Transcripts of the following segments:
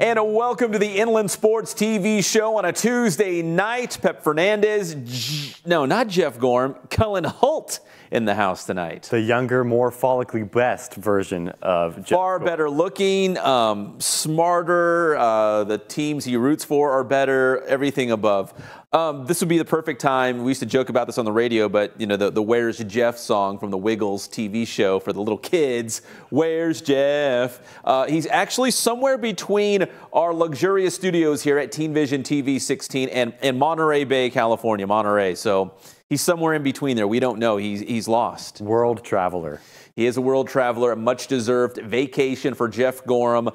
And welcome to the Inland Sports TV show on a Tuesday night. Pep Fernandez, no, not Jeff Gorham, Cullen Holt in the house tonight. The younger, more follically best version of Jeff Far Gorham. better looking, smarter, the teams he roots for are better, everything above. This would be the perfect time. We used to joke about this on the radio, but you know the "Where's Jeff" song from the Wiggles TV show for the little kids. Where's Jeff? He's actually somewhere between our luxurious studios here at Teen Vision TV 16 and Monterey Bay, California, Monterey. So he's somewhere in between there. We don't know. He's lost. World traveler. He is a world traveler, a much-deserved vacation for Jeff Gorham,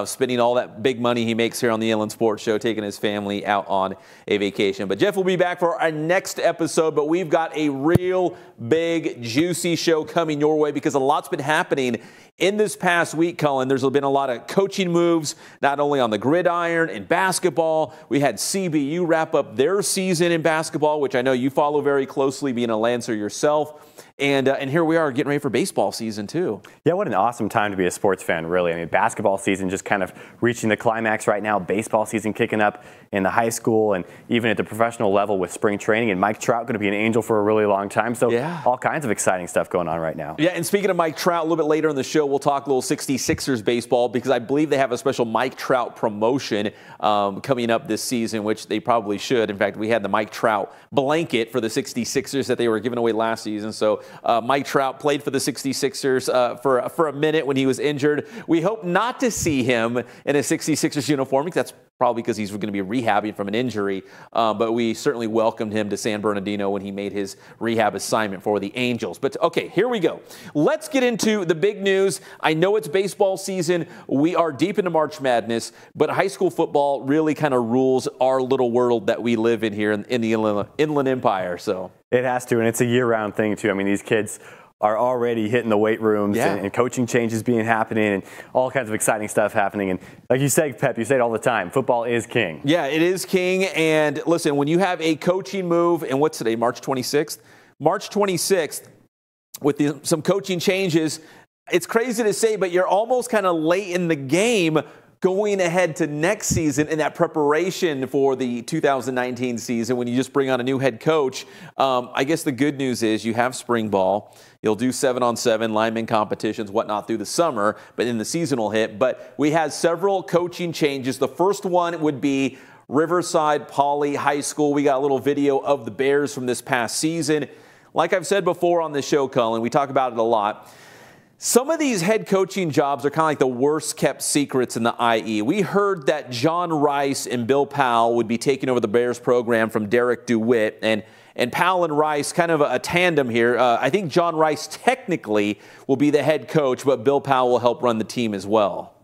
spending all that big money he makes here on the Inland Sports Show, taking his family out on a vacation. But Jeff will be back for our next episode, but we've got a real big, juicy show coming your way because a lot's been happening in this past week, Cullen. There's been a lot of coaching moves, not only on the gridiron and basketball. We had CBU wrap up their season in basketball, which I know you follow very closely, being a Lancer yourself. And here we are getting ready for baseball season, too. Yeah, what an awesome time to be a sports fan, really. I mean, basketball season just kind of reaching the climax right now. Baseball season kicking up in the high school and even at the professional level with spring training. And Mike Trout going to be an Angel for a really long time. So yeah, all kinds of exciting stuff going on right now. Yeah, and speaking of Mike Trout, a little bit later in the show, we'll talk a little 66ers baseball because I believe they have a special Mike Trout promotion coming up this season, which they probably should. In fact, we had the Mike Trout blanket for the 66ers that they were giving away last season. So Mike Trout played for the 66ers for a minute when he was injured. We hope not to see him in a 66ers uniform. That's probably because he's going to be rehabbing from an injury. But we certainly welcomed him to San Bernardino when he made his rehab assignment for the Angels. But okay, here we go. Let's get into the big news. I know it's baseball season. We are deep into March Madness, but high school football really kind of rules our little world that we live in here in the Inland Empire. So it has to, and it's a year-round thing too. I mean, these kids are already hitting the weight rooms and coaching changes happening and all kinds of exciting stuff happening. And like you said, Pep, you say it all the time, football is king. Yeah, it is king. And listen, when you have a coaching move, and what's today, March 26th? March 26th, with some coaching changes, it's crazy to say, but you're almost kind of late in the game going ahead to next season in that preparation for the 2019 season when you just bring on a new head coach. I guess the good news is you have spring ball. You'll do 7-on-7 lineman competitions, whatnot through the summer, but then the season will hit. But we had several coaching changes. The first one would be Riverside Poly High School. We got a little video of the Bears from this past season. Like I've said before on this show, Cullen, we talk about it a lot. Some of these head coaching jobs are kind of like the worst kept secrets in the IE. We heard that John Rice and Bill Powell would be taking over the Bears program from Derek DeWitt, and Powell and Rice kind of a tandem here. I think John Rice technically will be the head coach, but Bill Powell will help run the team as well.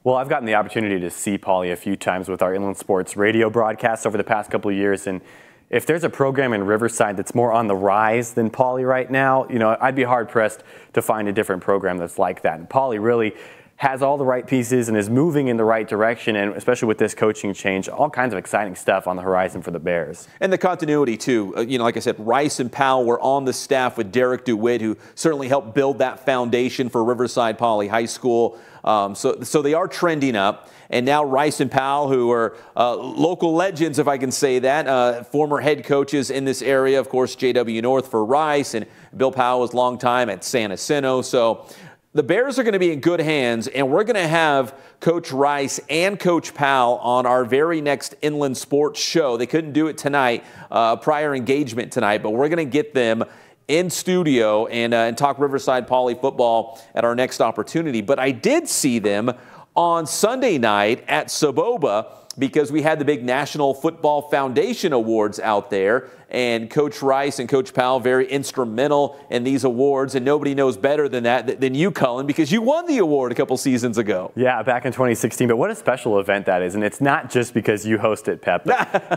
Well, I've gotten the opportunity to see Paulie a few times with our Inland Sports radio broadcasts over the past couple of years, and if there's a program in Riverside that's more on the rise than Paulie right now, you know, I'd be hard-pressed to find a different program that's like that. And Paulie really has all the right pieces and is moving in the right direction, and especially with this coaching change, all kinds of exciting stuff on the horizon for the Bears. And the continuity, too. You know, like I said, Rice and Powell were on the staff with Derek DeWitt, who certainly helped build that foundation for Riverside Poly High School. So they are trending up. And now Rice and Powell, who are local legends, if I can say that, former head coaches in this area. Of course, J.W. North for Rice, and Bill Powell was long time at San Jacinto. So the Bears are going to be in good hands, and we're going to have Coach Rice and Coach Powell on our very next Inland Sports show. They couldn't do it tonight, prior engagement tonight, but we're going to get them in studio and talk Riverside Poly football at our next opportunity. But I did see them on Sunday night at Saboba because we had the big National Football Foundation Awards out there, and Coach Rice and Coach Powell very instrumental in these awards, and nobody knows better than that than you, Cullen, because you won the award a couple seasons ago. Yeah, back in 2016, but what a special event that is, and it's not just because you host it, Pep.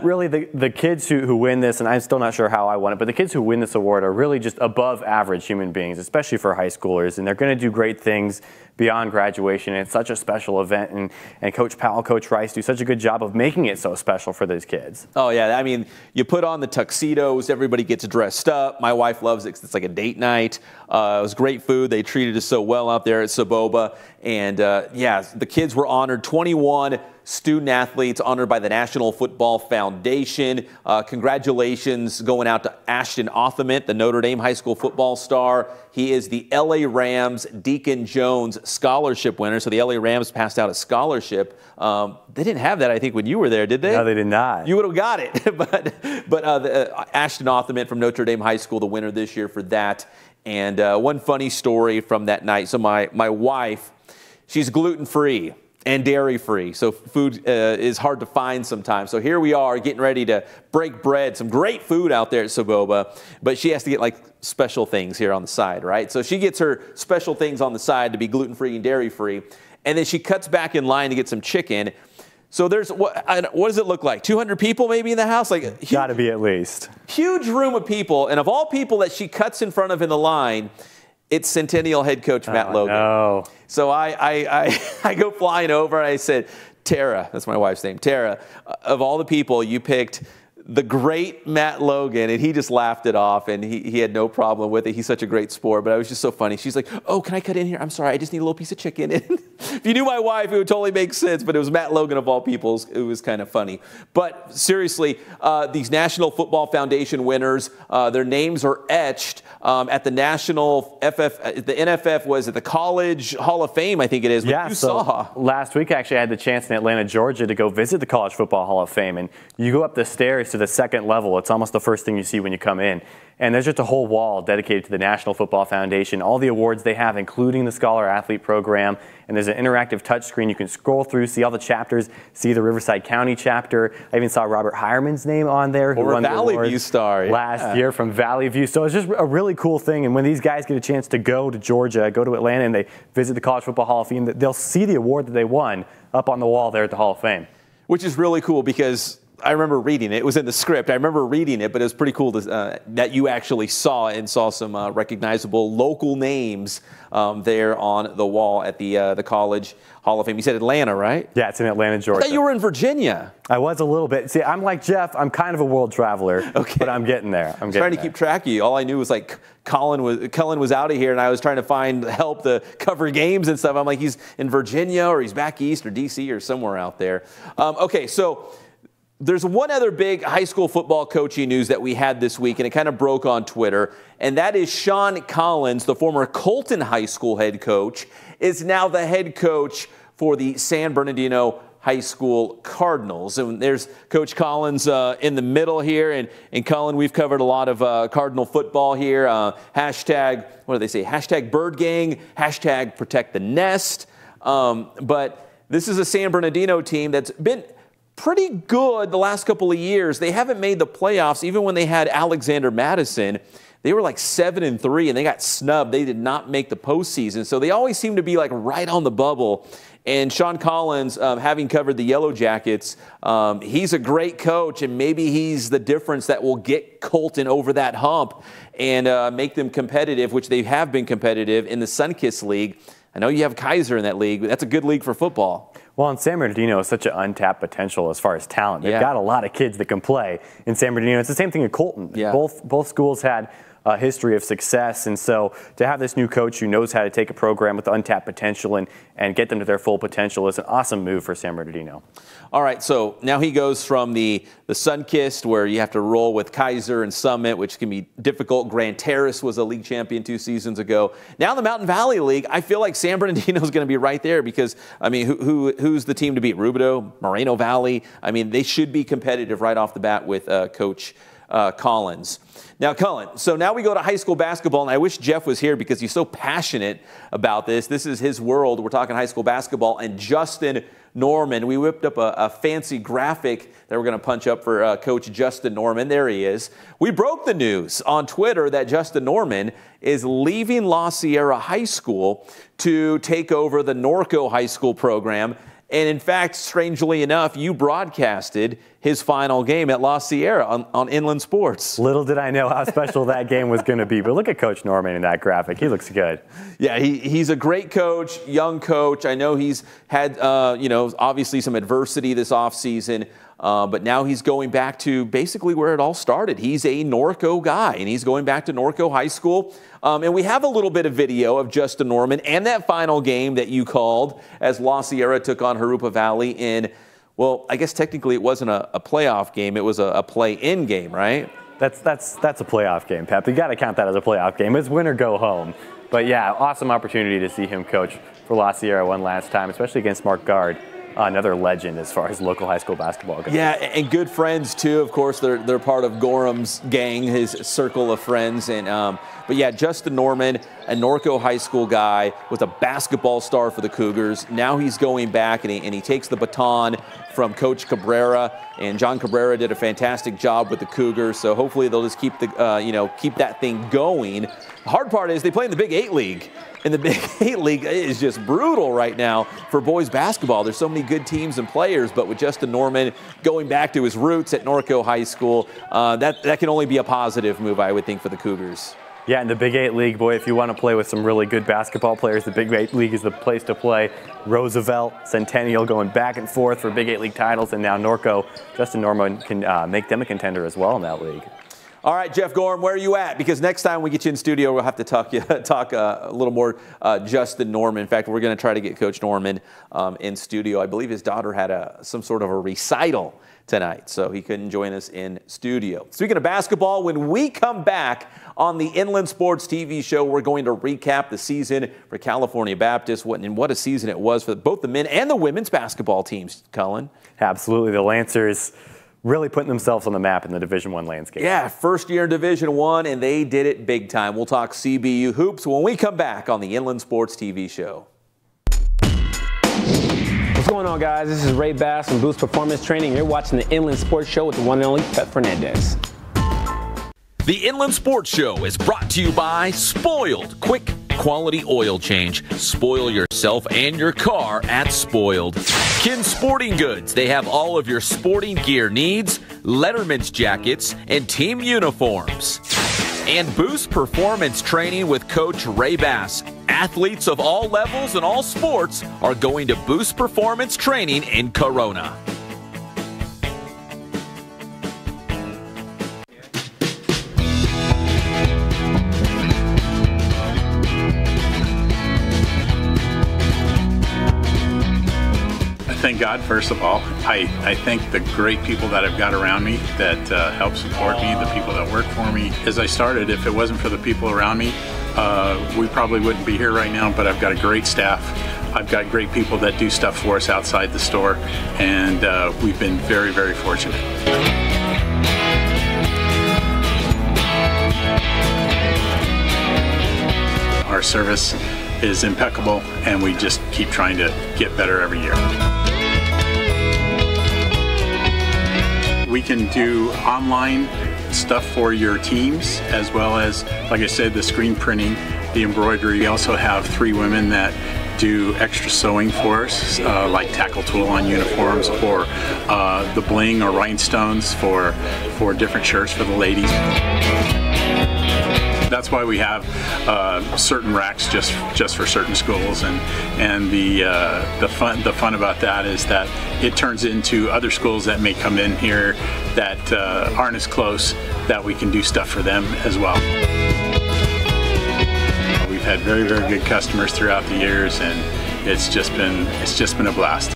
Really, the kids who win this, and I'm still not sure how I won it, but the kids who win this award are really just above average human beings, especially for high schoolers, and they're going to do great things beyond graduation. And it's such a special event, and Coach Powell, Coach Rice do such a good job of making it so special for those kids. Oh, yeah. I mean, you put on the tuxedos, everybody gets dressed up. My wife loves it. It's like a date night. It was great food. They treated us so well out there at Saboba. And, yeah, the kids were honored. 21 student athletes honored by the National Football Foundation. Congratulations going out to Ashton Othament, the Notre Dame high school football star. He is the LA Rams Deacon Jones Scholarship winner. So the LA Rams passed out a scholarship. They didn't have that, I think, when you were there, did they? No, they did not. You would have got it. but Ashton Othament from Notre Dame High School, the winner this year for that. And one funny story from that night. So my wife, she's gluten-free and dairy-free, so food is hard to find sometimes. So here we are getting ready to break bread, some great food out there at Sagoba, but she has to get like special things here on the side, right? So she gets her special things on the side to be gluten-free and dairy-free, and then she cuts back in line to get some chicken. So there's, what does it look like? 200 people maybe in the house? Like got to be at least. Huge room of people, and of all people that she cuts in front of in the line, it's Centennial head coach Matt Logan. No. So I go flying over and I said, Tara, that's my wife's name, Tara, of all the people, you picked the great Matt Logan, and he just laughed it off, and he had no problem with it. He's such a great sport, but it was just so funny. She's like, oh, can I cut in here? I'm sorry, I just need a little piece of chicken. And if you knew my wife, it would totally make sense, but it was Matt Logan of all people. It was kind of funny. But seriously, these National Football Foundation winners, their names are etched at the National the NFF, was it the College Hall of Fame, I think it is. Yeah, you so saw. Last week, actually, I had the chance in Atlanta, Georgia, to go visit the College Football Hall of Fame, and you go up the stairs to the second level. It's almost the first thing you see when you come in. And there's just a whole wall dedicated to the National Football Foundation, all the awards they have, including the Scholar Athlete Program. And there's an interactive touchscreen you can scroll through, see all the chapters, see the Riverside County chapter. I even saw Robert Hireman's name on there, who won the Valley View star last year from Valley View. So it's just a really cool thing. And when these guys get a chance to go to Georgia, go to Atlanta, and they visit the College Football Hall of Fame, they'll see the award that they won up on the wall there at the Hall of Fame. Which is really cool because I remember reading it. It was in the script. I remember reading it, but it was pretty cool that you actually saw some recognizable local names there on the wall at the College Hall of Fame. You said Atlanta, right? Yeah, it's in Atlanta, Georgia. I thought you were in Virginia. I was a little bit. See, I'm like Jeff. I'm kind of a world traveler, but I'm getting there. I'm trying to keep track of you. All I knew was like Cullen was out of here, and I was trying to find help to cover games and stuff. I'm like, he's in Virginia, or he's back east, or D.C., or somewhere out there. Okay, so there's one other big high school football coaching news that we had this week, and it kind of broke on Twitter, and that is Sean Collins, the former Colton High School head coach, is now the head coach for the San Bernardino High School Cardinals. And there's Coach Collins in the middle here, and Colin, we've covered a lot of Cardinal football here. Hashtag, what do they say? Hashtag Bird Gang, hashtag Protect the Nest. But this is a San Bernardino team that's been pretty good the last couple of years. They haven't made the playoffs, even when they had Alexander Madison. They were like 7-3, and they got snubbed. They did not make the postseason. So they always seem to be like right on the bubble. And Sean Collins, having covered the Yellow Jackets, he's a great coach, and maybe he's the difference that will get Colton over that hump and make them competitive, which they have been competitive in the Sunkist League. I know you have Kaiser in that league. That's a good league for football. Well, and San Bernardino is such an untapped potential as far as talent. They've got a lot of kids that can play in San Bernardino. It's the same thing at Colton. Yeah. Both schools had a history of success, and so to have this new coach who knows how to take a program with untapped potential and get them to their full potential is an awesome move for San Bernardino. All right, so now he goes from the Sunkist, where you have to roll with Kaiser and Summit, which can be difficult. Grand Terrace was a league champion 2 seasons ago. Now the Mountain Valley League, I feel like San Bernardino is going to be right there because, I mean, who's the team to beat? Rubidoux, Moreno Valley? I mean, they should be competitive right off the bat with Coach Collins. Now, Cullen, so now we go to high school basketball, and I wish Jeff was here because he's so passionate about this. This is his world. We're talking high school basketball, and Justin Norman, we whipped up a fancy graphic that we're going to punch up for Coach Justin Norman. There he is. We broke the news on Twitter that Justin Norman is leaving La Sierra High School to take over the Norco High School program. And in fact, strangely enough, you broadcasted his final game at La Sierra on Inland Sports. Little did I know how special that game was going to be. But look at Coach Norman in that graphic. He looks good. Yeah, he's a great coach, young coach. I know he's had, obviously some adversity this offseason. But now he's going back to basically where it all started. He's a Norco guy, and he's going back to Norco High School. And we have a little bit of video of Justin Norman and that final game that you called as La Sierra took on Jurupa Valley in Well, I guess technically it wasn't a playoff game. It was a play-in game, right? That's a playoff game, Pep. You got to count that as a playoff game. It's win or go home. But yeah, awesome opportunity to see him coach for La Sierra one last time, especially against Mark Gard, another legend as far as local high school basketball goes. Yeah, and good friends too. Of course, they're part of Gorham's gang, his circle of friends. And but yeah, Justin Norman, a Norco High School guy, was a basketball star for the Cougars. Now he's going back and he takes the baton from Coach Cabrera, and John Cabrera did a fantastic job with the Cougars. So hopefully they'll just keep the keep that thing going. The hard part is they play in the Big 8 League. And the Big 8 League is just brutal right now for boys basketball. There's so many good teams and players, but with Justin Norman going back to his roots at Norco High School, that can only be a positive move, I would think, for the Cougars. Yeah, in the Big 8 League, boy, if you want to play with some really good basketball players, the Big 8 League is the place to play. Roosevelt, Centennial going back and forth for Big 8 League titles, and now Norco, Justin Norman can make them a contender as well in that league. All right, Jeff Gorham, where are you at? Because next time we get you in studio, we'll have to talk a little more Justin Norman. In fact, we're going to try to get Coach Norman in studio. I believe his daughter had some sort of a recital tonight, so he couldn't join us in studio. Speaking of basketball, when we come back on the Inland Sports TV show, we're going to recap the season for California Baptist. What a season it was for both the men and the women's basketball teams, Cullen. Absolutely. The Lancers really putting themselves on the map in the Division I landscape. Yeah, first year in Division I, and they did it big time. We'll talk CBU hoops when we come back on the Inland Sports TV show. What's going on, guys? This is Ray Bass from Boost Performance Training. You're watching the Inland Sports Show with the one and only Pep Fernandez. The Inland Sports Show is brought to you by Spoiled. Quick, quality oil change. Spoil yourself and your car at Spoiled. Kin Sporting Goods. They have all of your sporting gear needs, Letterman's jackets, and team uniforms. And Boost Performance Training with Coach Ray Bass. Athletes of all levels and all sports are going to Boost Performance Training in Corona. Thank God, first of all. I thank the great people that I've got around me that help support me, the people that work for me. As I started, if it wasn't for the people around me, we probably wouldn't be here right now, but I've got a great staff. I've got great people that do stuff for us outside the store, and we've been very, very fortunate. Our service is impeccable, and we just keep trying to get better every year. We can do online stuff for your teams, as well as, like I said, the screen printing, the embroidery. We also have 3 women that do extra sewing for us, like tackle tool on uniforms, or the bling or rhinestones for different shirts for the ladies. That's why we have certain racks just for certain schools, and the fun about that is that it turns into other schools that may come in here that aren't as close, that we can do stuff for them as well. We've had very, very good customers throughout the years, and it's just been a blast.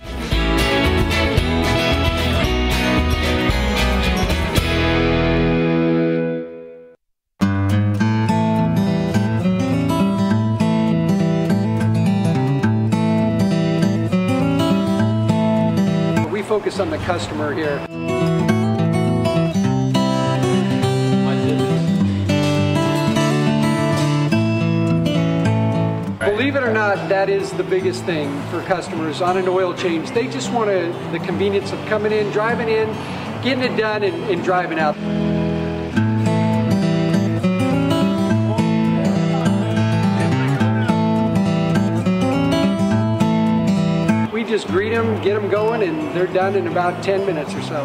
Focus on the customer here. Believe it or not, that is the biggest thing for customers on an oil change. They just want the convenience of coming in, driving in, getting it done, and driving out. Just greet them, get them going, and they're done in about 10 minutes or so.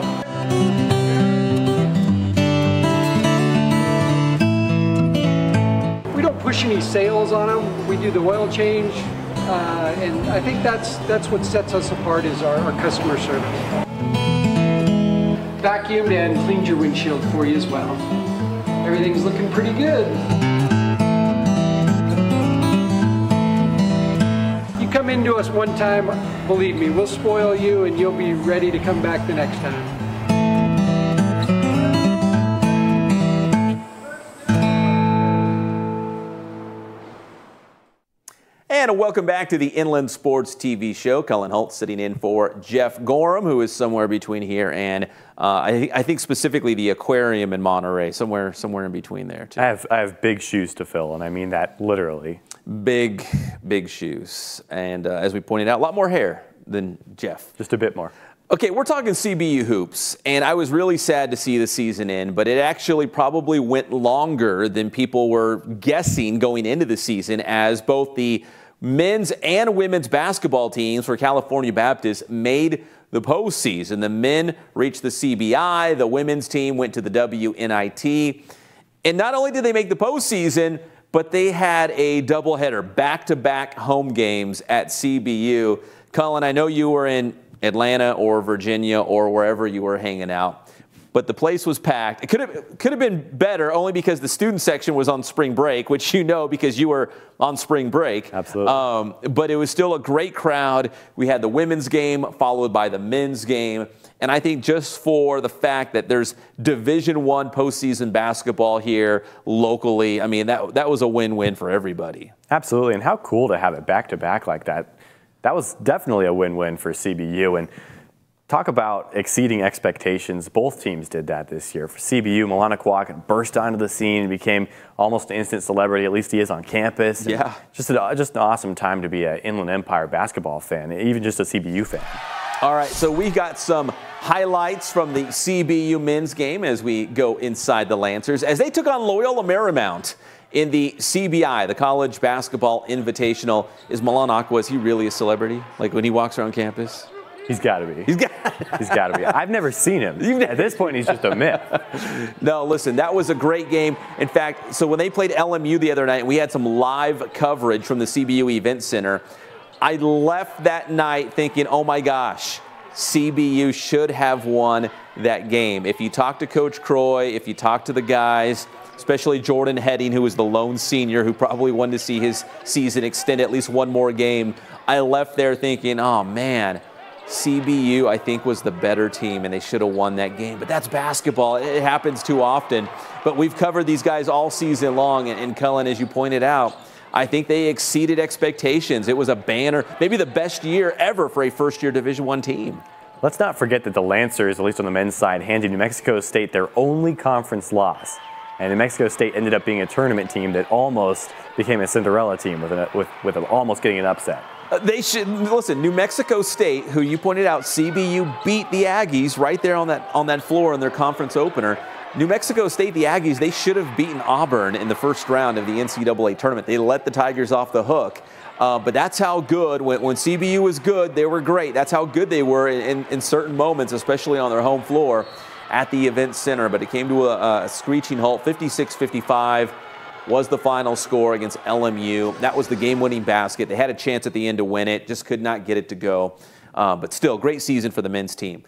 We don't push any sales on them. We do the oil change, and I think that's what sets us apart is our customer service. Vacuumed and cleaned your windshield for you as well. Everything's looking pretty good. come into us one time, believe me, we'll spoil you and you'll be ready to come back the next time. And welcome back to the Inland Sports TV show. Cullen Holt sitting in for Jeff Gorham, who is somewhere between here and I think specifically the aquarium in Monterey, somewhere in between there too. I have big shoes to fill, and I mean that literally. Big shoes, and as we pointed out, a lot more hair than Jeff. Just a bit more. Okay, we're talking CBU hoops, and I was really sad to see the season end, but it actually probably went longer than people were guessing going into the season, as both the men's and women's basketball teams for California Baptist made the postseason. The men reached the CBI, the women's team went to the WNIT, and not only did they make the postseason, but they had a doubleheader, back-to-back home games at CBU. Cullen, I know you were in Atlanta or Virginia or wherever you were hanging out, but the place was packed. It could have been better only because the student section was on spring break, which you know because you were on spring break. Absolutely. But it was still a great crowd. We had the women's game followed by the men's game. And I think just for the fact that there's Division I postseason basketball here locally, I mean, that was a win-win for everybody. Absolutely. And how cool to have it back-to-back like that. That was definitely a win-win for CBU. And talk about exceeding expectations. Both teams did that this year. For CBU, Milana Kwok burst onto the scene and became almost an instant celebrity. At least he is on campus. Yeah. Just an awesome time to be an Inland Empire basketball fan, even just a CBU fan. All right, so we got some highlights from the CBU men's game as we go inside the Lancers as they took on Loyola Marymount in the CBI, the College Basketball Invitational. Is Milan Aqua, is he really a celebrity? Like when he walks around campus? He's got to be. He's got to be. I've never seen him. At this point, he's just a myth. No, listen, that was a great game. In fact, so when they played LMU the other night, and we had some live coverage from the CBU Event Center, I left that night thinking, oh my gosh, CBU should have won that game. If you talk to Coach Croy, if you talk to the guys, especially Jordan Heading, who was the lone senior who probably wanted to see his season extend at least one more game, I left there thinking, oh man, CBU I think was the better team and they should have won that game. But that's basketball. It happens too often. But we've covered these guys all season long, and Cullen, as you pointed out, I think they exceeded expectations. It was a banner, maybe the best year ever for a first-year Division I team. Let's not forget that the Lancers, at least on the men's side, handed New Mexico State their only conference loss. And New Mexico State ended up being a tournament team that almost became a Cinderella team with almost getting an upset. They should listen. New Mexico State, who you pointed out, CBU beat the Aggies right there on that floor in their conference opener. New Mexico State, the Aggies, they should have beaten Auburn in the first round of the NCAA tournament. They let the Tigers off the hook. But that's how good, when CBU was good, they were great. That's how good they were in certain moments, especially on their home floor at the Event Center. But it came to a screeching halt. 56-55 was the final score against LMU. That was the game-winning basket. They had a chance at the end to win it, just could not get it to go. But still, great season for the men's team.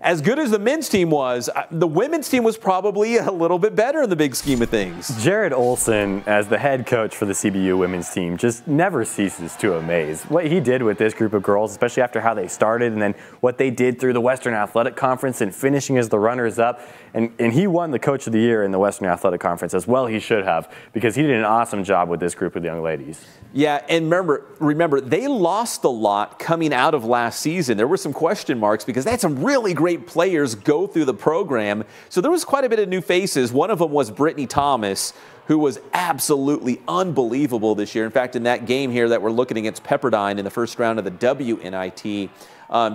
As good as the men's team was, the women's team was probably a little bit better in the big scheme of things. Jared Olson, as the head coach for the CBU women's team, just never ceases to amaze. What he did with this group of girls, especially after how they started and then what they did through the Western Athletic Conference and finishing as the runners-up. And he won the Coach of the Year in the Western Athletic Conference, as well he should have, because he did an awesome job with this group of young ladies. Yeah, and remember, they lost a lot coming out of last season. There were some question marks because they had some really great players go through the program. So there was quite a bit of new faces. One of them was Brittany Thomas, who was absolutely unbelievable this year. In fact, in that game here that we're looking against Pepperdine in the first round of the WNIT,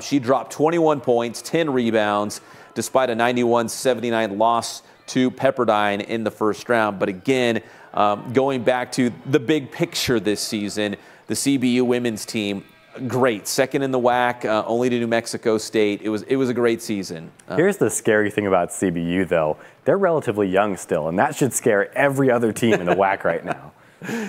she dropped 21 points, 10 rebounds, despite a 91-79 loss to Pepperdine in the first round. But again, going back to the big picture this season, the CBU women's team, great. Second in the WAC, only to New Mexico State. It was a great season. Here's the scary thing about CBU, though. They're relatively young still, and that should scare every other team in the WAC right now.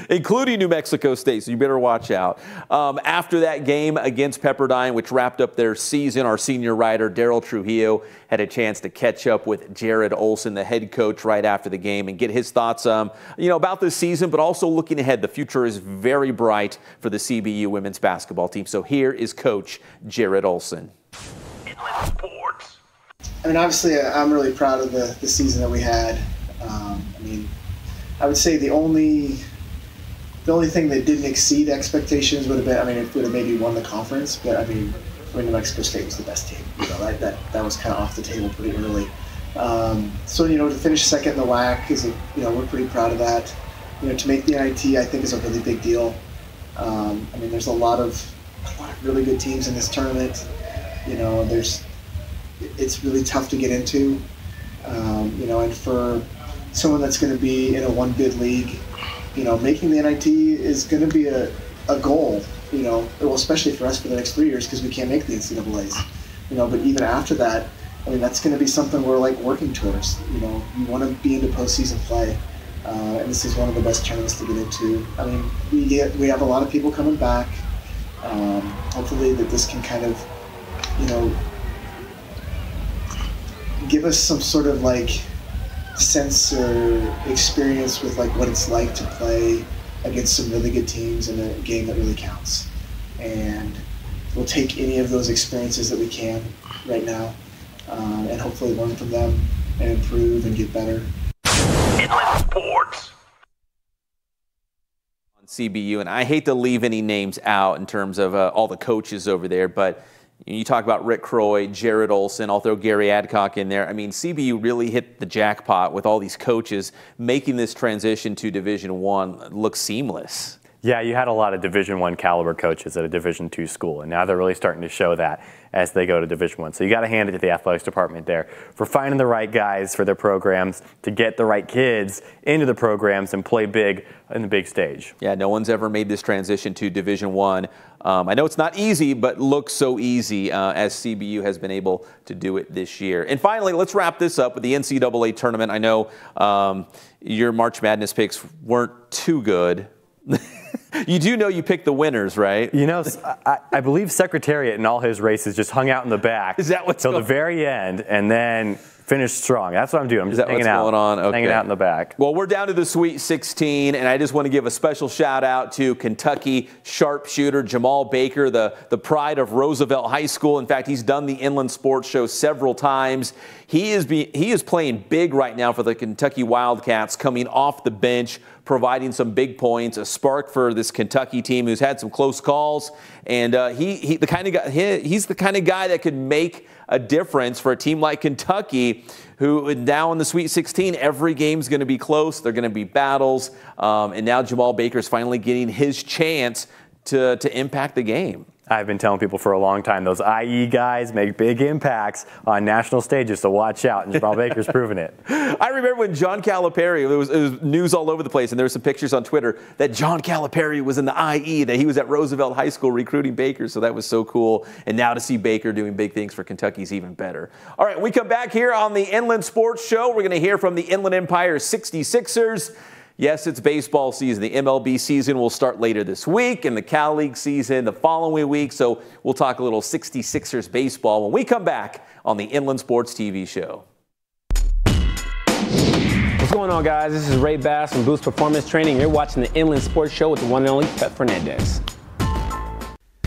including New Mexico State, so you better watch out. After that game against Pepperdine, which wrapped up their season, our senior writer, Daryl Trujillo, had a chance to catch up with Jared Olson, the head coach, right after the game and get his thoughts about this season, but also looking ahead. The future is very bright for the CBU women's basketball team. So here is Coach Jared Olson. Inland Sports. I mean, obviously, I'm really proud of the season that we had. I would say the only thing that didn't exceed expectations would have been, it would have maybe won the conference, but New Mexico State was the best team. That was kind of off the table pretty early. To finish second in the WAC is, we're pretty proud of that. To make the NIT, I think, is a really big deal. There's a lot of really good teams in this tournament. It's really tough to get into. And for someone that's going to be in a one-bid league, making the NIT is going to be a goal, especially for us for the next 3 years because we can't make the NCAAs. But even after that, that's going to be something we're working towards. You want to be into postseason play, and this is one of the best tournaments to get into. We have a lot of people coming back. Hopefully that this can kind of, give us some sort of sense or experience with what it's like to play against some really good teams in a game that really counts. And we'll take any of those experiences that we can right now and hopefully learn from them and improve and get better. Inland Sports. On CBU, and I hate to leave any names out in terms of all the coaches over there, but you talk about Rick Croy, Jared Olson, I'll throw Gary Adcock in there. CBU really hit the jackpot with all these coaches, making this transition to Division I look seamless. Yeah, you had a lot of Division I caliber coaches at a Division II school, and now they're really starting to show that as they go to Division I. So you got to hand it to the athletics department there for finding the right guys for their programs to get the right kids into the programs and play big in the big stage. Yeah, no one's ever made this transition to Division I. I know it's not easy, but looks so easy as CBU has been able to do it this year. And finally, let's wrap this up with the NCAA tournament. I know your March Madness picks weren't too good. You do know you picked the winners, right? I believe Secretariat in all his races just hung out in the back. Is that what's till the very end, and then finished strong. That's what I'm doing. I'm just hanging out. Going on? Okay. Hanging out in the back. Well, we're down to the Sweet 16, and I just want to give a special shout out to Kentucky sharpshooter Jamal Baker, the pride of Roosevelt High School. In fact, he's done the Inland Sports Show several times. He is playing big right now for the Kentucky Wildcats, coming off the bench, providing some big points, a spark for this Kentucky team who's had some close calls, and he's the kind of guy that could make a difference for a team like Kentucky, who now in the Sweet 16, every game's going to be close. They're going to be battles, and now Jamal Baker's finally getting his chance to impact the game. I've been telling people for a long time, those IE guys make big impacts on national stages, so watch out, and Jamal Baker's proven it. I remember when John Calipari, it was news all over the place, and there were some pictures on Twitter that John Calipari was in the IE, that he was at Roosevelt High School recruiting Baker, so that was so cool. And now to see Baker doing big things for Kentucky is even better. All right, when we come back here on the Inland Sports Show, we're going to hear from the Inland Empire 66ers. Yes, it's baseball season. The MLB season will start later this week, and the Cal League season the following week. So we'll talk a little 66ers baseball when we come back on the Inland Sports TV show. What's going on, guys? This is Ray Bass from Boost Performance Training. You're watching the Inland Sports Show with the one and only Pep Fernandez.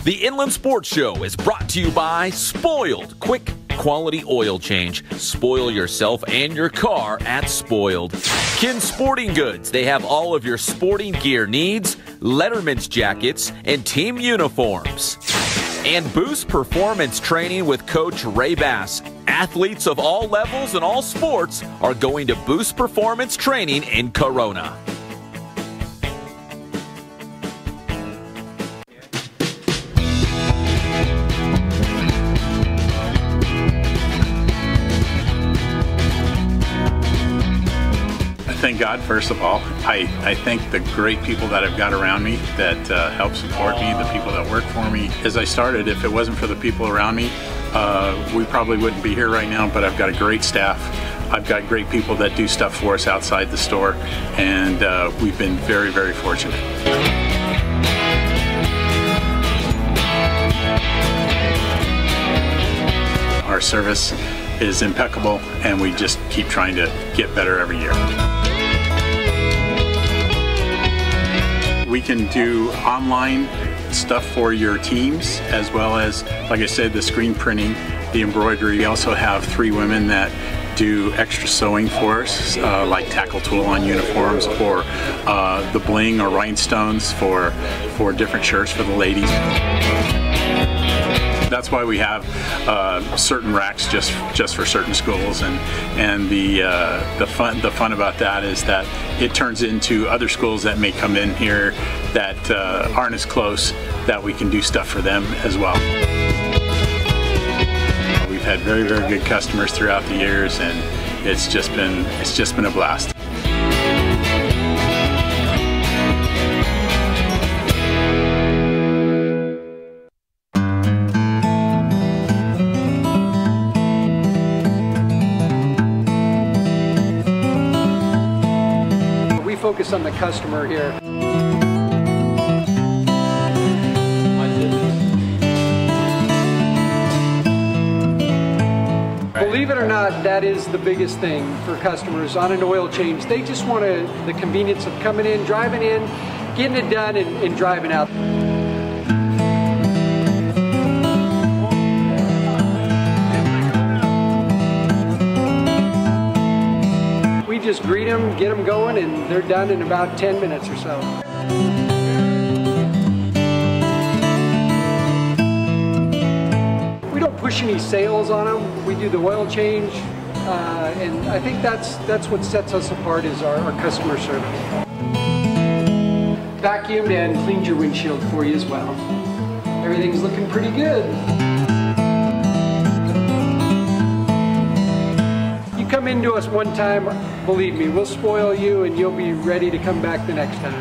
The Inland Sports Show is brought to you by Spoiled Quick Quality Oil Change. Spoil yourself and your car at Spoiled. Kin Sporting Goods. They have all of your sporting gear needs, Letterman's jackets, and team uniforms. And Boost Performance Training with Coach Ray Bass. Athletes of all levels and all sports are going to Boost Performance Training in Corona. Thank God, first of all. I think the great people that I've got around me that help support me, the people that work for me. As I started, if it wasn't for the people around me, we probably wouldn't be here right now, but I've got a great staff. I've got great people that do stuff for us outside the store, and we've been very, very fortunate. Our service is impeccable, and we just keep trying to get better every year. We can do online stuff for your teams, as well as, like I said, the screen printing, the embroidery. We also have 3 women that do extra sewing for us, like tackle tool on uniforms, or the bling or rhinestones for different shirts for the ladies. That's why we have certain racks just for certain schools, and the fun about that is that it turns into other schools that may come in here that aren't as close, that we can do stuff for them as well. We've had very, very good customers throughout the years, and it's just been a blast. Focus on the customer here. Believe it or not, that is the biggest thing for customers on an oil change. They just want the convenience of coming in, driving in, getting it done, and driving out. Just greet them, get them going, and they're done in about 10 minutes or so. We don't push any sales on them. We do the oil change, and I think that's what sets us apart is our customer service. Vacuumed and cleaned your windshield for you as well. Everything's looking pretty good. Come into us one time, believe me, we'll spoil you and you'll be ready to come back the next time.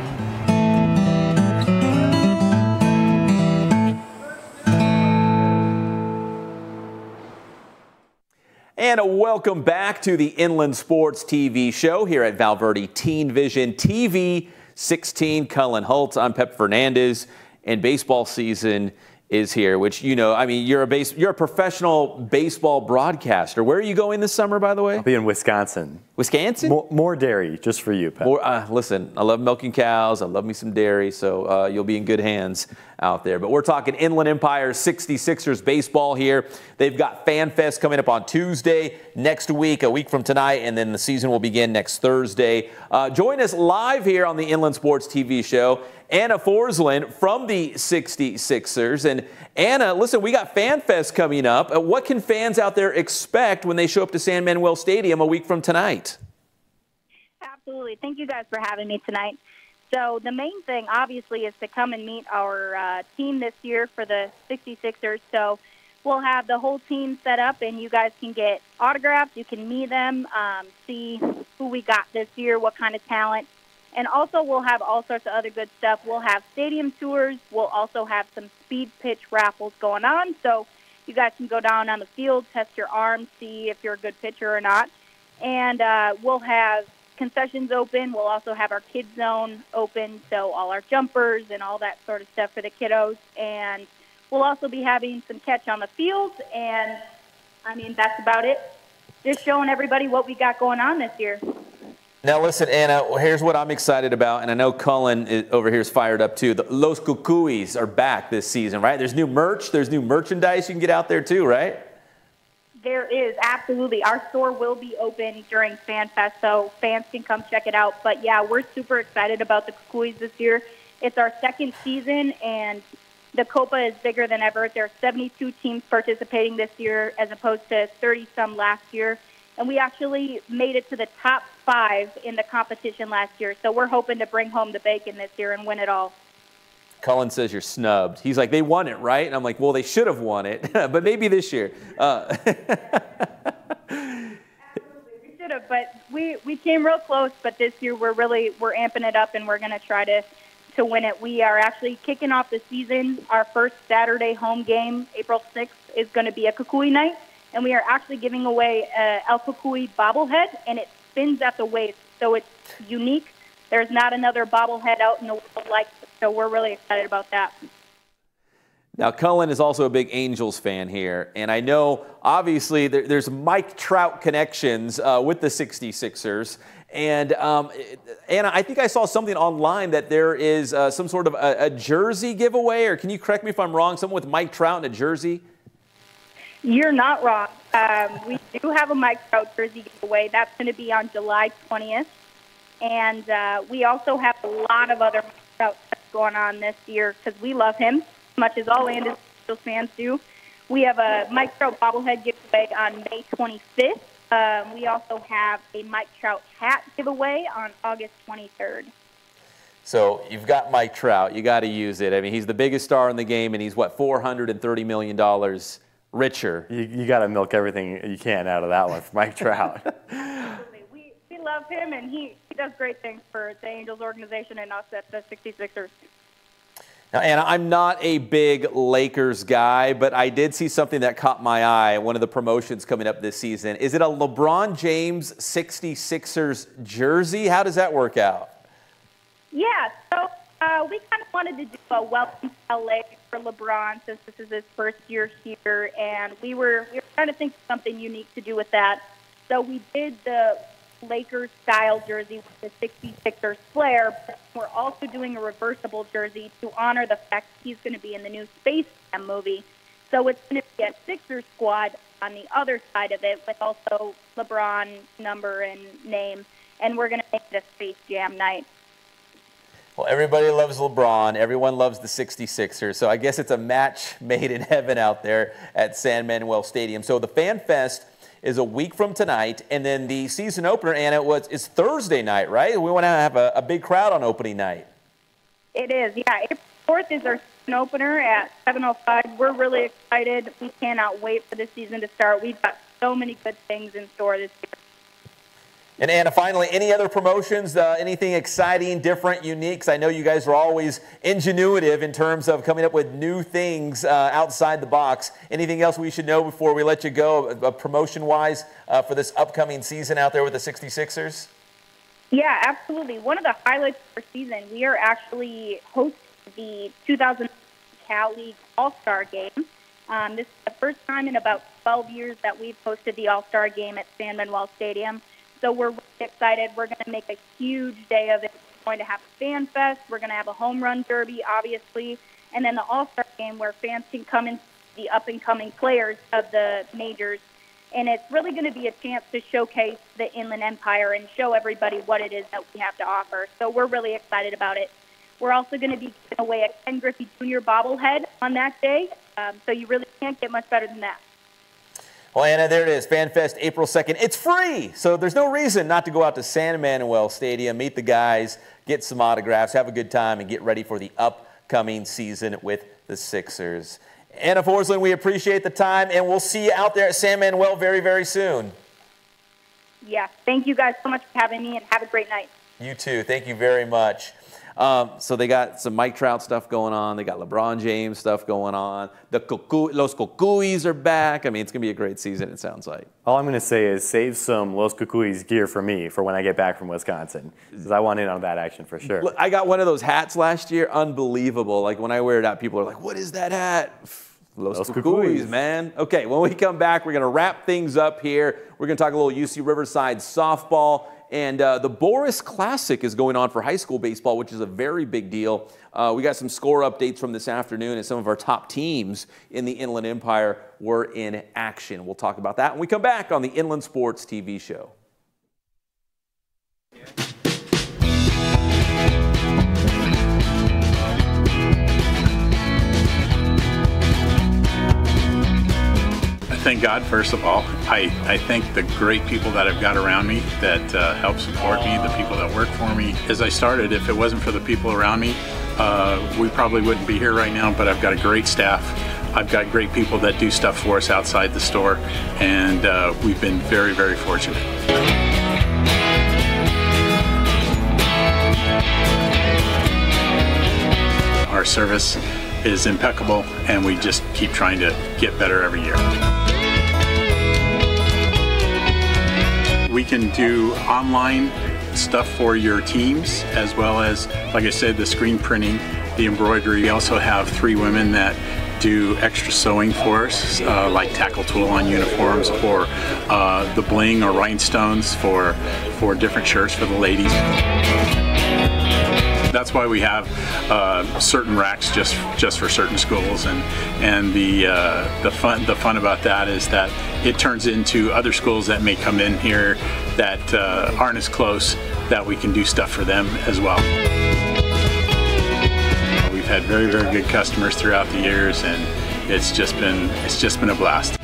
And welcome back to the Inland Sports TV show here at Val Verde Teen Vision TV 16. Cullen Holtz, I'm Pep Fernandez, and baseball season is here, which, you know, I mean, you're a professional baseball broadcaster. Where are you going this summer, by the way? I'll be in Wisconsin. Wisconsin? More dairy, just for you, Pep. Listen, I love milking cows. I love me some dairy, so you'll be in good hands out there. But we're talking Inland Empire 66ers baseball here. They've got Fan Fest coming up on Tuesday next week, a week from tonight, and then the season will begin next Thursday. Join us live here on the Inland Sports TV show. Anna Forsland from the 66ers. And Anna, listen, we got Fan Fest coming up. What can fans out there expect when they show up to San Manuel Stadium a week from tonight? Absolutely. Thank you guys for having me tonight. So the main thing, obviously, is to come and meet our team this year for the 66ers. So we'll have the whole team set up, and you guys can get autographs. You can meet them, see who we got this year, what kind of talent. And also we'll have all sorts of other good stuff. We'll have stadium tours. We'll also have some speed pitch raffles going on. So you guys can go down on the field, test your arm, see if you're a good pitcher or not. And we'll have concessions open. We'll also have our kids zone open, so all our jumpers and all that sort of stuff for the kiddos. And we'll also be having some catch on the field. And, I mean, that's about it. Just showing everybody what we got going on this year. Now, listen, Anna, here's what I'm excited about, and I know Cullen over here is fired up, too. The Los Cucuys are back this season, right? There's new merch. There's new merchandise you can get out there, too, right? There is, absolutely. Our store will be open during Fan Fest, so fans can come check it out. But, yeah, we're super excited about the Cucuys this year. It's our second season, and the Copa is bigger than ever. There are 72 teams participating this year as opposed to 30-some last year. And we actually made it to the top 5 in the competition last year. So we're hoping to bring home the bacon this year and win it all. Cullen says you're snubbed. He's like, they won it, right? And I'm like, well, they should have won it, but maybe this year. Absolutely, we should have, but we came real close. But this year we're amping it up, and we're going to try to win it. We are actually kicking off the season. Our first Saturday home game, April 6th, is going to be a Cucuy night. and we are actually giving away El Cucuy bobblehead, and it spins at the waist, so it's unique. There's not another bobblehead out in the world like it, so we're really excited about that. Now, Cullen is also a big Angels fan here, and I know, obviously, there's Mike Trout connections with the 66ers, and Anna, I think I saw something online that there is some sort of a jersey giveaway, or can you correct me if I'm wrong, someone with Mike Trout in a jersey? You're not wrong. We do have a Mike Trout jersey giveaway. That's going to be on July 20th, and we also have a lot of other Mike Trout stuff going on this year because we love him as much as all Angels fans do. We have a Mike Trout bobblehead giveaway on May 25th. We also have a Mike Trout hat giveaway on August 23rd. So you've got Mike Trout. You got to use it. I mean, he's the biggest star in the game, and he's, what, $430 million richer. You got to milk everything you can out of that one for Mike Trout. Absolutely. We love him, and he does great things for the Angels organization and us at the 66ers. Now, Anna, I'm not a big Lakers guy, but I did see something that caught my eye, one of the promotions coming up this season. Is it a LeBron James 66ers jersey? How does that work out? Yeah, so we kind of wanted to do a welcome to LA for LeBron since this is his first year here, and we were trying to think of something unique to do with that. So we did the Lakers-style jersey with the 66ers flair, but we're also doing a reversible jersey to honor the fact he's going to be in the new Space Jam movie. So it's going to be a Sixers squad on the other side of it with also LeBron number and name, and we're going to make it a Space Jam night. Well, everybody loves LeBron. Everyone loves the 66ers. So I guess it's a match made in heaven out there at San Manuel Stadium. So the Fan Fest is a week from tonight, and then the season opener, Anna, is Thursday night, right? We want to have a big crowd on opening night. It is, yeah. April 4th is our season opener at 7:05. We're really excited. We cannot wait for the season to start. We've got so many good things in store this year. And Anna, finally, any other promotions, anything exciting, different, unique? 'Cause I know you guys are always ingenuitive in terms of coming up with new things outside the box. Anything else we should know before we let you go, promotion-wise, for this upcoming season out there with the 66ers? Yeah, absolutely. One of the highlights of our season, we are actually hosting the 2000 Cal League All-Star Game. This is the first time in about 12 years that we've hosted the All-Star Game at San Manuel Stadium. So we're really excited. We're going to make a huge day of it. We're going to have a fan fest. We're going to have a home run derby, obviously, and then the All-Star Game where fans can come and see the up-and-coming players of the majors. And it's really going to be a chance to showcase the Inland Empire and show everybody what it is that we have to offer. So we're really excited about it. We're also going to be giving away a Ken Griffey Jr. bobblehead on that day. So you really can't get much better than that. Well, Anna, there it is, FanFest, April 2nd. It's free, so there's no reason not to go out to San Manuel Stadium, meet the guys, get some autographs, have a good time, and get ready for the upcoming season with the Sixers. Anna Forsland, we appreciate the time, and we'll see you out there at San Manuel very, very soon. Yeah, thank you guys so much for having me, and have a great night. You too. Thank you very much. So they got some Mike Trout stuff going on. They got LeBron James stuff going on. Los Cucuys are back. I mean, it's going to be a great season, it sounds like. All I'm going to say is save some Los Cucuys gear for me for when I get back from Wisconsin, because I want in on that action for sure. Look, I got one of those hats last year. Unbelievable. Like, when I wear it out, people are like, what is that hat? Los Cucuys, man. Okay, when we come back, we're going to wrap things up here. We're going to talk a little UC Riverside softball. And the Boris Classic is going on for high school baseball, which is a very big deal. We got some score updates from this afternoon, and some of our top teams in the Inland Empire were in action. We'll talk about that when we come back on the Inland Sports TV show. Thank God, first of all. I thank the great people that I've got around me that help support me, the people that work for me. As I started, if it wasn't for the people around me, we probably wouldn't be here right now, but I've got a great staff. I've got great people that do stuff for us outside the store, and we've been very, very fortunate. Our service is impeccable, and we just keep trying to get better every year. We can do online stuff for your teams, as well as, like I said, the screen printing, the embroidery. We also have 3 women that do extra sewing for us, like tackle tool on uniforms, or the bling or rhinestones for different shirts for the ladies. That's why we have certain racks just for certain schools, and the fun about that is that it turns into other schools that may come in here that aren't as close, that we can do stuff for them as well. We've had very, very good customers throughout the years, and it's just been a blast.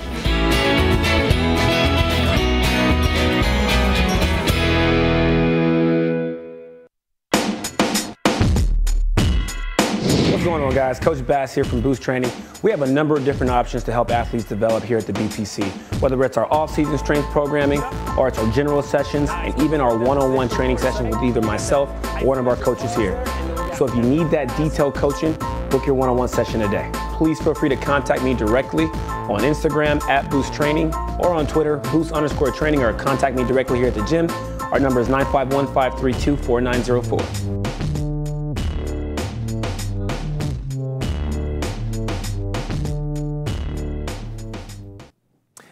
What's going on, guys? Coach Bass here from Boost Training. We have a number of different options to help athletes develop here at the BPC, whether it's our off-season strength programming, or it's our general sessions, and even our one-on-one training sessions with either myself or one of our coaches here. So if you need that detailed coaching, book your one-on-one session today. Please feel free to contact me directly on Instagram at Boost Training, or on Twitter, Boost_Training, or contact me directly here at the gym. Our number is 951-532-4904.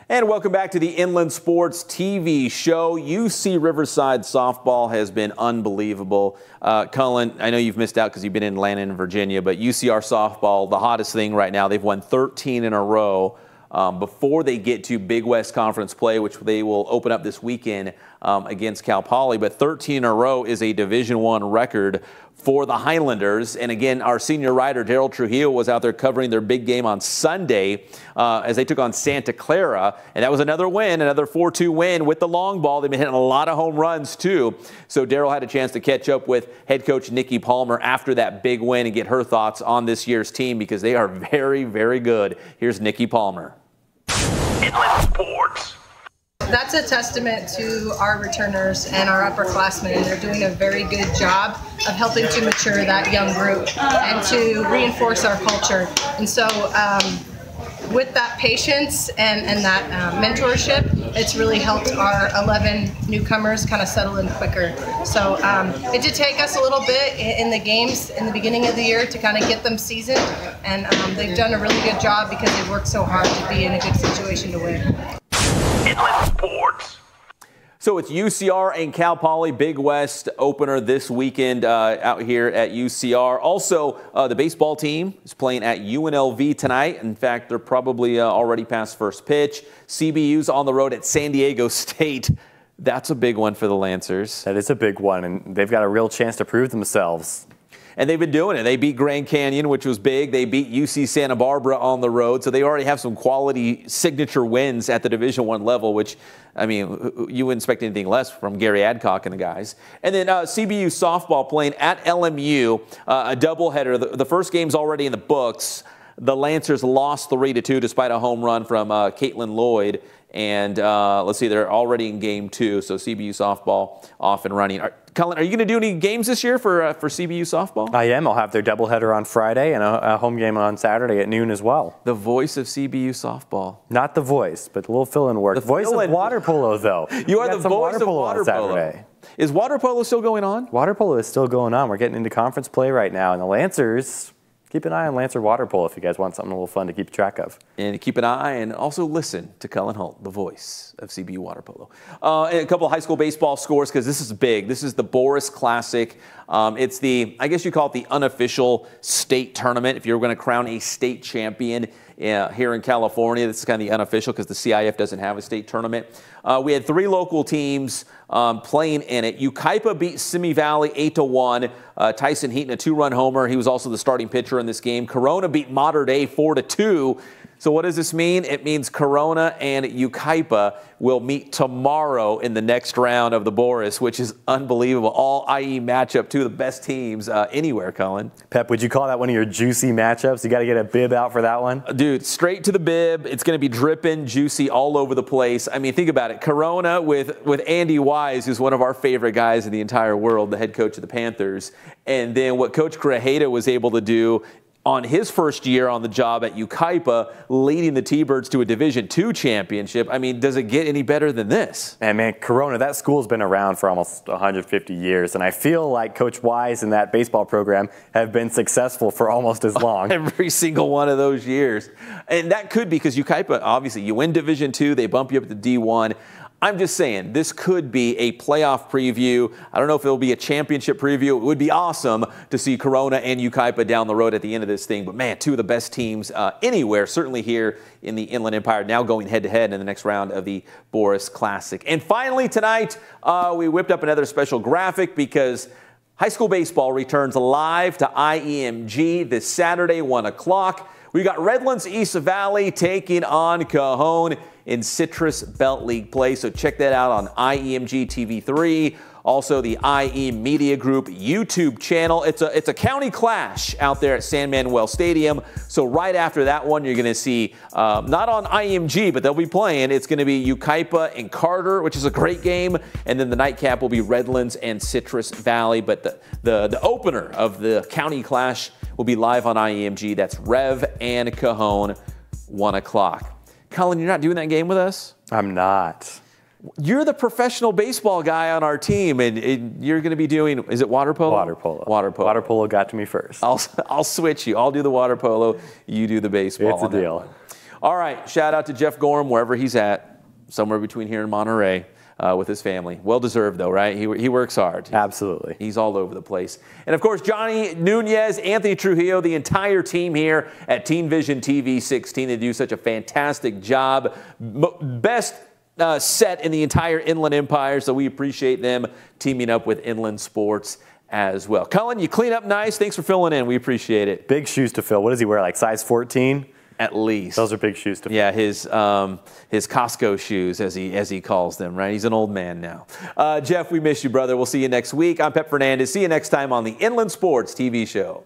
And welcome back to the Inland Sports TV show. UC Riverside softball has been unbelievable. Cullen, I know you've missed out because you've been in Atlanta and Virginia, but UCR softball, the hottest thing right now. They've won 13 in a row before they get to Big West Conference play, which they will open up this weekend against Cal Poly. But 13 in a row is a Division I record for the Highlanders. And again, our senior writer, Daryl Trujillo, was out there covering their big game on Sunday as they took on Santa Clara. And that was another win, another 4-2 win with the long ball. They've been hitting a lot of home runs, too. So Daryl had a chance to catch up with head coach Nikki Palmer after that big win and get her thoughts on this year's team, because they are very, very good. Here's Nikki Palmer. Inland Sports. That's a testament to our returners and our upperclassmen, and they're doing a very good job of helping to mature that young group and to reinforce our culture. And so with that patience and that mentorship, it's really helped our 11 newcomers kind of settle in quicker. So it did take us a little bit in the games in the beginning of the year to kind of get them seasoned, and they've done a really good job because they've worked so hard to be in a good situation to win. Inland Sports. So it's UCR and Cal Poly Big West opener this weekend out here at UCR. Also, the baseball team is playing at UNLV tonight. In fact, they're probably already past first pitch. CBU's on the road at San Diego State. That's a big one for the Lancers. That is a big one, and they've got a real chance to prove themselves. And they've been doing it. They beat Grand Canyon, which was big. They beat UC Santa Barbara on the road. So they already have some quality signature wins at the Division I level, which, I mean, you wouldn't expect anything less from Gary Adcock and the guys. And then CBU softball playing at LMU, a doubleheader. The first game's already in the books. The Lancers lost 3-2 despite a home run from Caitlin Lloyd. And let's see, they're already in game 2. So CBU softball off and running. Cullen, are you going to do any games this year for CBU softball? I am. I'll have their doubleheader on Friday and a home game on Saturday at noon as well. The voice of CBU softball. Not the voice, but a little fill-in work. The voice of water polo, though. You are the voice of water polo. Is water polo still going on? Water polo is still going on. We're getting into conference play right now, and the Lancers... Keep an eye on Lancer Water Polo if you guys want something a little fun to keep track of. And keep an eye and also listen to Cullen Holt, the voice of CBU Water Polo. And a couple of high school baseball scores, because this is big. This is the Boris Classic. It's the, I guess you call it the unofficial state tournament. If you're going to crown a state champion here in California, this is kind of the unofficial because the CIF doesn't have a state tournament. We had 3 local teams playing in it. Yucaipa beat Simi Valley 8-1. Tyson Heaton, a 2-run homer. He was also the starting pitcher in this game. Corona beat Mater Dei 4-2. So what does this mean? It means Corona and Yucaipa will meet tomorrow in the next round of the Boris, which is unbelievable. All IE matchup, 2 of the best teams anywhere, Cullen. Pep, would you call that one of your juicy matchups? You got to get a bib out for that one? Dude, straight to the bib. It's going to be dripping, juicy all over the place. I mean, think about it. Corona with Andy Wise, who's one of our favorite guys in the entire world, the head coach of the Panthers. And then what Coach Grajeda was able to do on his first year on the job at Yucaipa, leading the T-Birds to a Division II championship. I mean, does it get any better than this? And man, Corona, that school's been around for almost 150 years, and I feel like Coach Wise and that baseball program have been successful for almost as long. Every single one of those years. And that could be because Yucaipa, obviously, you win Division II, they bump you up to D1. I'm just saying, this could be a playoff preview. I don't know if it'll be a championship preview. It would be awesome to see Corona and Yucaipa down the road at the end of this thing. But, man, two of the best teams anywhere, certainly here in the Inland Empire, now going head-to-head in the next round of the Boris Classic. And finally tonight, we whipped up another special graphic because high school baseball returns live to IEMG this Saturday, 1 o'clock. We got Redlands East Valley taking on Cajon in Citrus Belt League play. So check that out on IEMG TV3. Also the IE Media Group YouTube channel. It's a county clash out there at San Manuel Stadium. So right after that one, you're going to see, not on IEMG, but they'll be playing. It's going to be Yucaipa and Carter, which is a great game. And then the nightcap will be Redlands and Citrus Valley. But the opener of the county clash will be live on IEMG. That's Rev and Cajon, 1 o'clock. Colin, you're not doing that game with us? I'm not. You're the professional baseball guy on our team, and you're going to be doing, is it water polo? Water polo. Water polo. Water polo got to me first. I'll switch you. I'll do the water polo. You do the baseball. It's a deal. All right. Shout out to Jeff Gorham, wherever he's at, somewhere between here and Monterey. With his family. Well-deserved, though, right? He works hard. Absolutely. He's all over the place. And, of course, Johnny Nunez, Anthony Trujillo, the entire team here at Teen Vision TV 16. They do such a fantastic job. Best set in the entire Inland Empire, so we appreciate them teaming up with Inland Sports as well. Cullen, you clean up nice. Thanks for filling in. We appreciate it. Big shoes to fill. What does he wear, like size 14? At least. Those are big shoes to fill. Yeah, his Costco shoes, as he calls them, right? He's an old man now. Jeff, we miss you, brother. We'll see you next week. I'm Pep Fernandez. See you next time on the Inland Sports TV show.